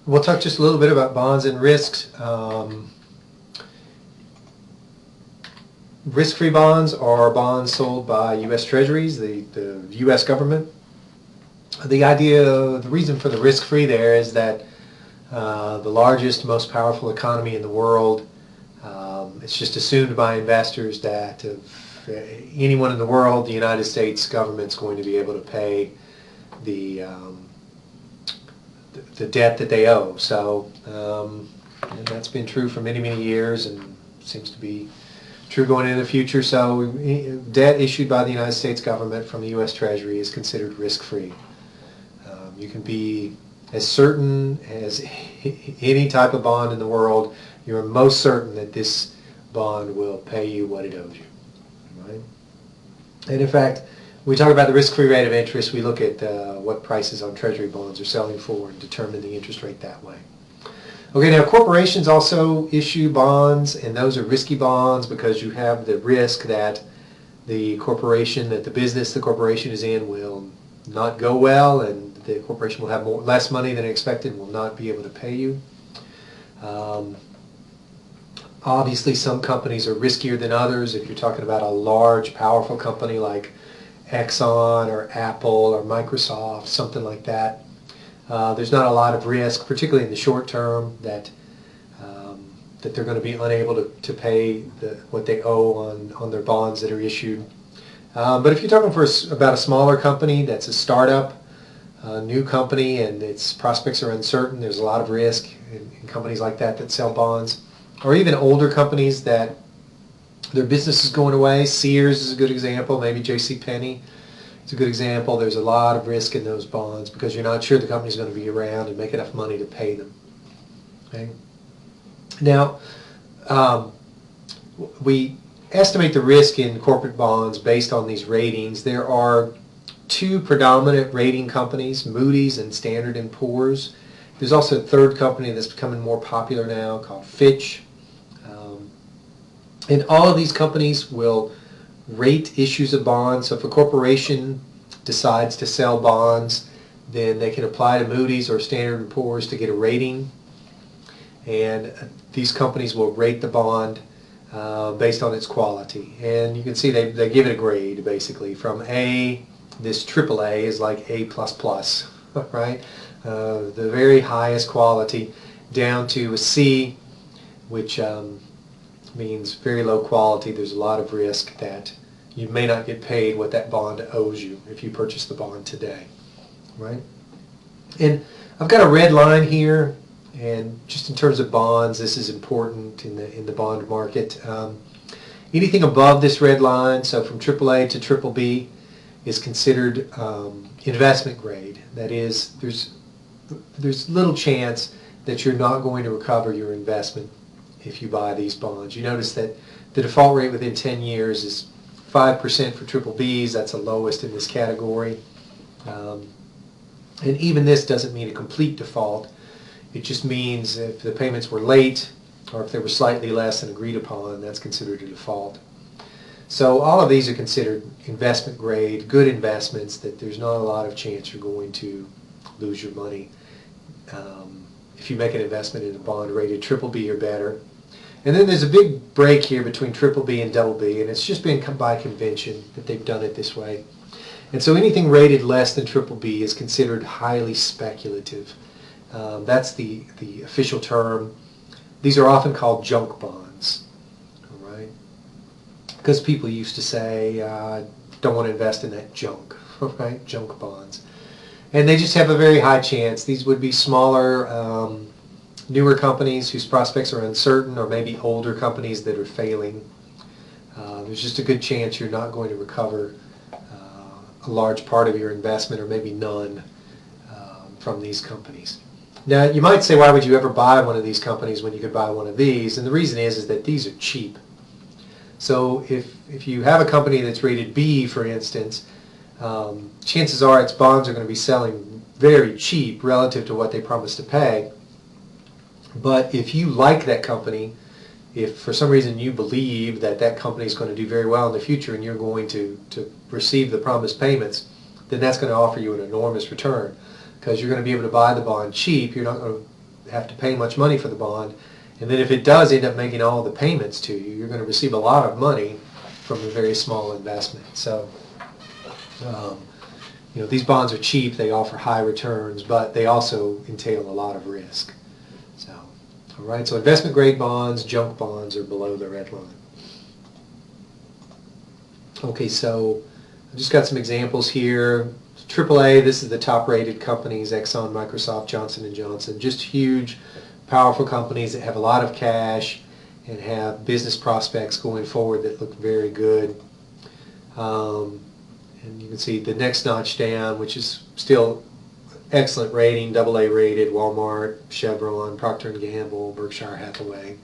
We'll talk just a little bit about bonds and risks. Risk-free bonds are bonds sold by U.S. Treasuries, the U.S. government. The reason for the risk-free there is that the largest, most powerful economy in the world, it's just assumed by investors that if anyone in the world, the United States government's going to be able to pay the the debt that they owe. So and that's been true for many, many years and seems to be true going into the future. So debt issued by the United States government from the U.S. Treasury is considered risk-free. You can be as certain as any type of bond in the world. You're most certain that this bond will pay you what it owes you. Right? And in fact, when we talk about the risk-free rate of interest, we look at what prices on Treasury bonds are selling for and determine the interest rate that way. Okay, now corporations also issue bonds, and those are risky bonds because you have the risk that the corporation, that the business the corporation is in will not go well, and the corporation will have less money than expected and will not be able to pay you. Obviously, some companies are riskier than others. If you're talking about a large, powerful company like Exxon or Apple or Microsoft, something like that, there's not a lot of risk, particularly in the short term, that they're going to be unable to pay what they owe on their bonds that are issued. But if you're talking about a smaller company that's a startup, a new company, and its prospects are uncertain, there's a lot of risk in companies like that sell bonds. Or even older companies that their business is going away. Sears is a good example, maybe J.C. Penney. It's a good example. There's a lot of risk in those bonds because you're not sure the company's going to be around and make enough money to pay them. Okay? Now, we estimate the risk in corporate bonds based on these ratings. There are two predominant rating companies, Moody's and Standard & Poor's. There's also a third company that's becoming more popular now called Fitch. And all of these companies will rate issues of bonds. So if a corporation decides to sell bonds, then they can apply to Moody's or Standard & Poor's to get a rating. And these companies will rate the bond based on its quality. And you can see they give it a grade, basically. From A, this AAA is like A++, right? The very highest quality, down to a C, which means very low quality. There's a lot of risk that you may not get paid what that bond owes you if you purchase the bond today, right? And I've got a red line here, and just in terms of bonds, this is important in the bond market. Anything above this red line, so from AAA to BBB, is considered investment grade. That is, there's little chance that you're not going to recover your investment if you buy these bonds. You notice that the default rate within 10 years is 5% for BBBs. That's the lowest in this category. And even this doesn't mean a complete default. It just means if the payments were late or if they were slightly less than agreed upon, that's considered a default. So all of these are considered investment grade, good investments that there's not a lot of chance you're going to lose your money if you make an investment in a bond rated BBB or better. And then there's a big break here between BBB and BB, and it's just been by convention that they've done it this way. And so anything rated less than BBB is considered highly speculative. That's the official term. These are often called junk bonds, all right? Because people used to say, don't want to invest in that junk, right? Junk bonds. And they just have a very high chance. These would be smaller, newer companies whose prospects are uncertain, or maybe older companies that are failing. There's just a good chance you're not going to recover a large part of your investment, or maybe none, from these companies. Now, you might say, why would you ever buy one of these companies when you could buy one of these? And the reason is that these are cheap. So if you have a company that's rated B, for instance, chances are its bonds are going to be selling very cheap relative to what they promised to pay. But if you like that company, if for some reason you believe that that company is going to do very well in the future and you're going to receive the promised payments, then that's going to offer you an enormous return because you're going to be able to buy the bond cheap. You're not going to have to pay much money for the bond. And then if it does end up making all the payments to you, you're going to receive a lot of money from a very small investment. So, these bonds are cheap, they offer high returns, but they also entail a lot of risk. So, all right, so investment grade bonds, junk bonds are below the red line. Okay, so I've just got some examples here. AAA, this is the top rated companies, Exxon, Microsoft, Johnson & Johnson, just huge, powerful companies that have a lot of cash and have business prospects going forward that look very good. And you can see the next notch down, which is still excellent rating, AA rated, Walmart, Chevron, Procter & Gamble, Berkshire Hathaway.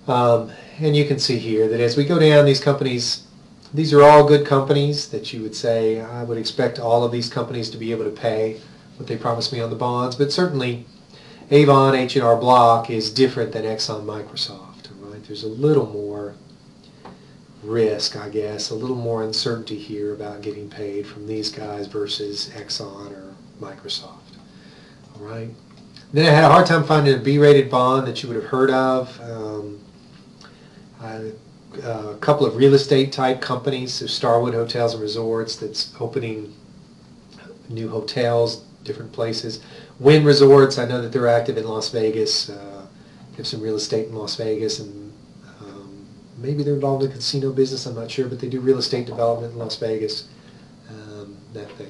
And you can see here that as we go down, these companies, these are all good companies that you would say, I would expect all of these companies to be able to pay what they promised me on the bonds, but certainly Avon, H&R Block is different than Exxon, Microsoft. Right? There's a little more risk, I guess, a little more uncertainty here about getting paid from these guys versus Exxon or Microsoft. All right. Then I had a hard time finding a B-rated bond that you would have heard of. A couple of real estate type companies, so Starwood Hotels and Resorts, that's opening new hotels, different places. Wynn Resorts, I know that they're active in Las Vegas. They have some real estate in Las Vegas, and maybe they're involved in the casino business, I'm not sure, but they do real estate development in Las Vegas, that thing.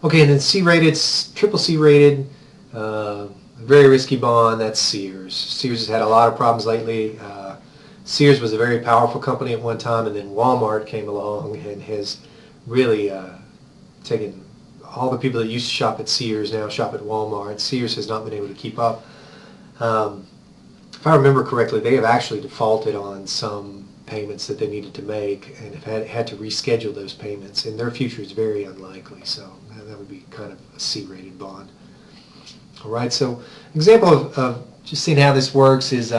Okay, and then C-rated, triple C-rated, very risky bond, that's Sears. Sears has had a lot of problems lately. Sears was a very powerful company at one time, and then Walmart came along and has really taken all the people that used to shop at Sears now shop at Walmart. Sears has not been able to keep up. If I remember correctly, they have actually defaulted on some payments that they needed to make and have had to reschedule those payments, and their future is very unlikely, so that would be kind of a C-rated bond. All right, so example of just seeing how this works is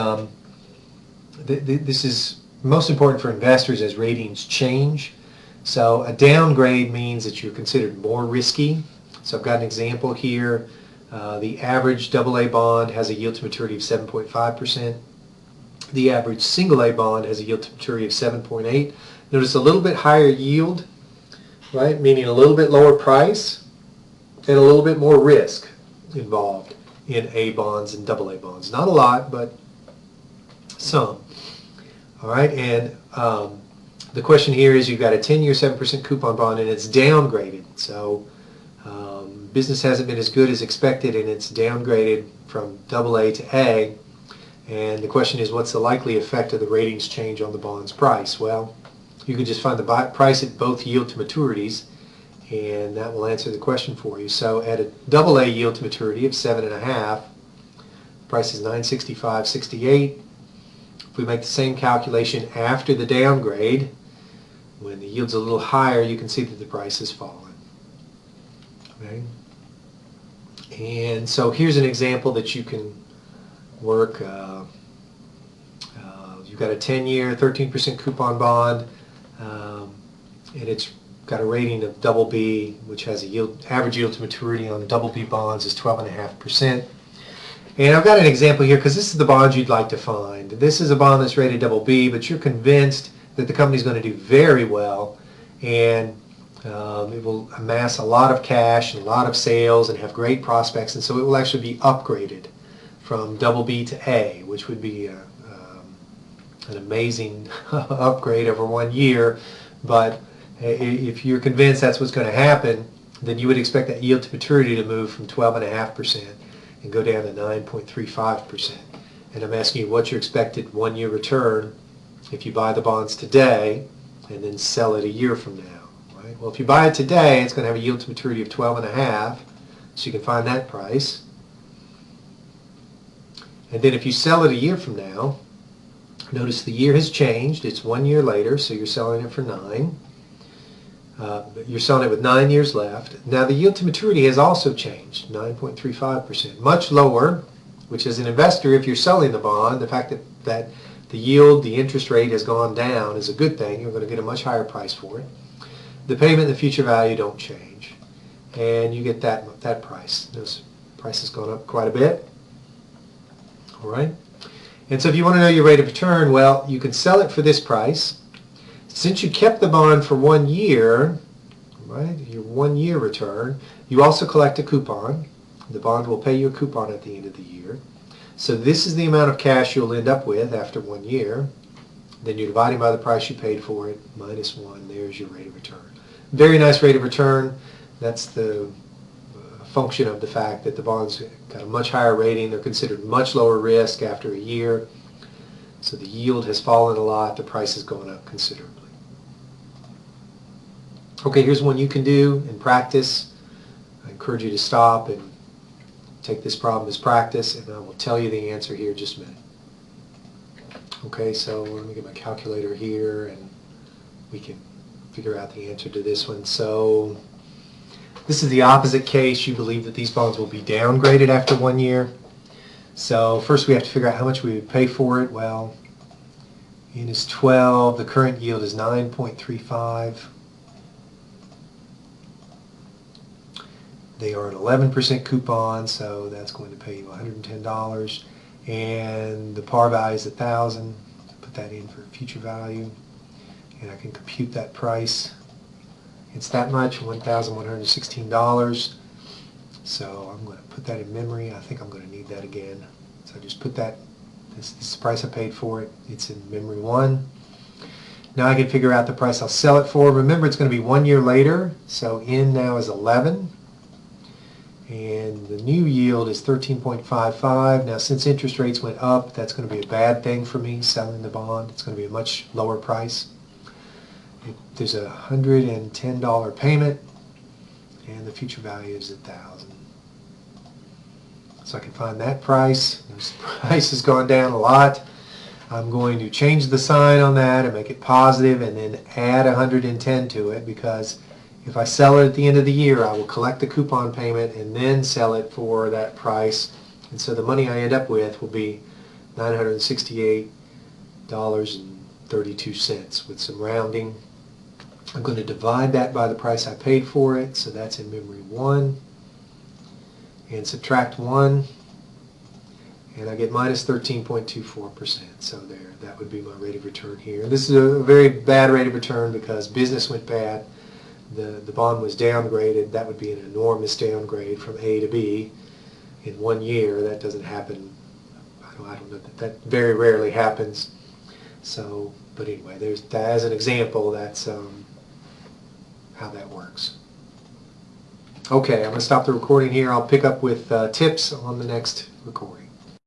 this is most important for investors as ratings change. So a downgrade means that you're considered more risky. So I've got an example here. The average AA bond has a yield to maturity of 7.5%. The average single A bond has a yield to maturity of 7.8. Notice a little bit higher yield, right? Meaning a little bit lower price and a little bit more risk involved in A bonds and AA bonds. Not a lot, but some. All right, and the question here is you've got a 10-year 7% coupon bond and it's downgraded. So business hasn't been as good as expected and it's downgraded from AA to A. And the question is, what's the likely effect of the ratings change on the bond's price? Well, you can just find the price at both yield to maturities, and that will answer the question for you. So at a AA yield to maturity of 7.5, price is $965.68. If we make the same calculation after the downgrade, when the yield's a little higher, you can see that the price has fallen. Okay? And so here's an example that you can work. You've got a 10-year, 13% coupon bond, and it's got a rating of BB, which has a average yield to maturity on BB bonds is 12.5%. And I've got an example here because this is the bond you'd like to find. This is a bond that's rated BB, but you're convinced that the company's going to do very well, and it will amass a lot of cash and a lot of sales and have great prospects, and so it will actually be upgraded from BB to A, which would be an amazing upgrade over 1 year. But if you're convinced that's what's going to happen, then you would expect that yield to maturity to move from 12.5% and go down to 9.35%. And I'm asking you, what's your expected 1-year return if you buy the bonds today and then sell it a year from now? Right? Well, if you buy it today, it's going to have a yield to maturity of 12.5, so you can find that price. And then if you sell it a year from now, notice the year has changed. It's 1 year later, so you're selling it for 9. But you're selling it with 9 years left. Now the yield to maturity has also changed, 9.35%, much lower, which as an investor, if you're selling the bond, the fact that the yield, the interest rate has gone down is a good thing. You're going to get a much higher price for it. The payment and the future value don't change. and you get that price. Those prices gone up quite a bit. All right. And so if you want to know your rate of return, well, you can sell it for this price. Since you kept the bond for 1 year, right, your 1 year return, you also collect a coupon. The bond will pay you a coupon at the end of the year. So this is the amount of cash you'll end up with after 1 year. Then you divide it by the price you paid for it, minus 1. There's your rate of return. Very nice rate of return. That's the function of the fact that the bonds got a much higher rating. They're considered much lower risk after a year. So the yield has fallen a lot. The price has gone up considerably. Okay, here's one you can do in practice. I encourage you to stop and take this problem as practice, and I will tell you the answer here in just a minute. Okay, so let me get my calculator here, and we can figure out the answer to this one. So this is the opposite case. You believe that these bonds will be downgraded after 1 year. So first we have to figure out how much we would pay for it. Well, N is 12. The current yield is 9.35. They are an 11% coupon, so that's going to pay you $110. And the par value is 1,000. Put that in for future value, and I can compute that price. It's that much, $1,116. So I'm going to put that in memory. I think I'm going to need that again. So I just put that. This is the price I paid for it. It's in memory 1. Now I can figure out the price I'll sell it for. Remember, it's going to be 1 year later, so N now is 11. And the new yield is 13.55. Now since interest rates went up, that's going to be a bad thing for me selling the bond. It's going to be a much lower price. There's a $110 payment, and the future value is 1,000. So I can find that price. The price has gone down a lot. I'm going to change the sign on that and make it positive, and then add 110 to it, because if I sell it at the end of the year, I will collect the coupon payment and then sell it for that price. And so the money I end up with will be $968.32 with some rounding. I'm going to divide that by the price I paid for it, so that's in memory 1. And subtract 1, and I get minus 13.24%. So there, that would be my rate of return here. This is a very bad rate of return because business went bad. The bond was downgraded. That would be an enormous downgrade from A to B in 1 year. That doesn't happen. I don't know, that very rarely happens. So, but anyway, there's that as an example. That's how that works. Okay, I'm going to stop the recording here. I'll pick up with tips on the next recording.